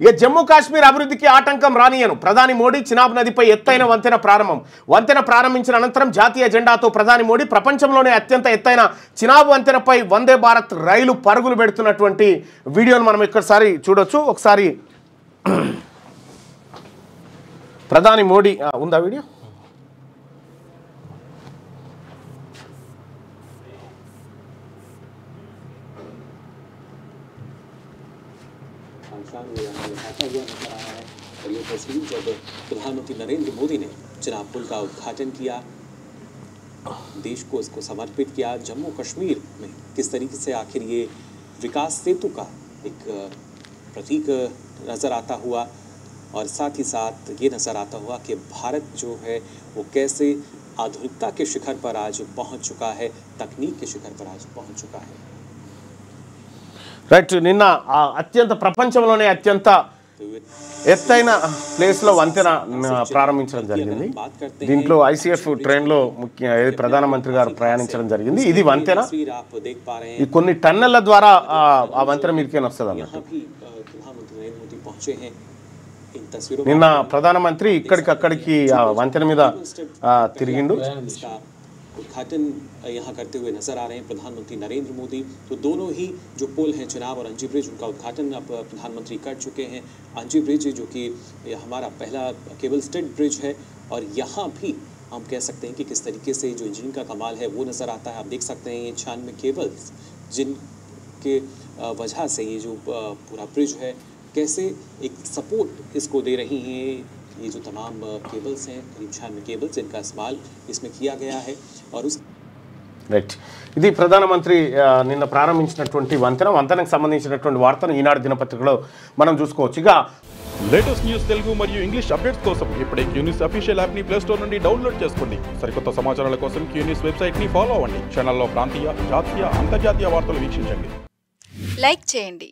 ఇక జమ్మూ కాశ్మీర్ అభివృద్ధికి ఆటంకం రానియను ప్రధాని మోడీ చినాబ్ నదిపై ఎత్తైన వంతెన ప్రారంభం. వంతెన ప్రారంభించిన అనంతరం జాతీయ జెండాతో ప్రధాని మోడీ ప్రపంచంలోనే అత్యంత ఎత్తైన చినాబ్ వంతెనపై వందే భారత్ రైలు పరుగులు పెడుతున్నటువంటి వీడియోను మనం ఒకసారి చూడొచ్చు. ఒకసారి ప్రధాని మోడీ ఉందా వీడియో? और ये तस्वीर जब प्रधानमंत्री नरेंद्र मोदी ने चिनाब पुल का उद्घाटन किया, देश को इसको समर्पित किया। जम्मू कश्मीर में किस तरीके से आखिर ये विकास सेतु का एक प्रतीक नज़र आता हुआ और साथ ही साथ ये नज़र आता हुआ कि भारत जो है वो कैसे आधुनिकता के शिखर पर आज पहुंच चुका है, तकनीक के शिखर पर आज पहुंच चुका है। రైట్, నిన్న అత్యంత ప్రపంచంలోనే అత్యంత ఎత్తైన ప్లేస్లో వంతెన ప్రారంభించడం జరిగింది. దీంట్లో ఐసీఎఫ్ ట్రైన్లో ప్రధానమంత్రి గారు ప్రయాణించడం జరిగింది. ఇది వంతెన, ఈ కొన్ని టన్నెళ్ల ద్వారా ఆ వంతెన మీదకే వస్తుంది అన్నట్టు. నిన్న ప్రధానమంత్రి ఇక్కడికక్కడికి ఆ వంతెన మీద తిరిగిండు. उद्घाटन यहाँ करते हुए नजर आ रहे हैं प्रधानमंत्री नरेंद्र मोदी। तो दोनों ही जो पुल हैं चिनाब और अंजी ब्रिज, उनका उद्घाटन अब प्रधानमंत्री कर चुके हैं। अंजी ब्रिज जो कि हमारा पहला केबल स्टेड ब्रिज है और यहाँ भी हम कह सकते हैं कि किस तरीके से जो इंजीनियरिंग का कमाल है वो नज़र आता है। आप देख सकते हैं ये 96 केबल्स जिनके वजह से ये जो पूरा ब्रिज है कैसे एक सपोर्ट इसको दे रही हैं। ये जो तमाम केबल्स हैं, करीब 96 केबल्स, इनका इस्तेमाल इसमें किया गया है। और उस రైట్, ఇది ప్రధానమంత్రి నిన్న ప్రారంభించినటువంటి వంతెనకు సంబంధించినటువంటి వార్తను ఈనాడు దినపత్రికలో మనం చూసుకోవచ్చు. ఇక లేటెస్ట్ న్యూస్ తెలుగు మరియు ఇంగ్లీష్ అప్డేట్స్ కోసం ఇప్పుడే క్యూ న్యూస్ అఫీషియల్ యాప్ని ప్లే స్టోర్ నుండి డౌన్లోడ్ చేసుకోండి. సరికొత్త సమాచారాల కోసం క్యూ న్యూస్ వెబ్సైట్ని ఫాలో అవ్వండి. ఛానల్లో ప్రాంతీయ, జాతీయ, అంతర్జాతీయ వార్తలు వీక్షించండి. లైక్ చేయండి.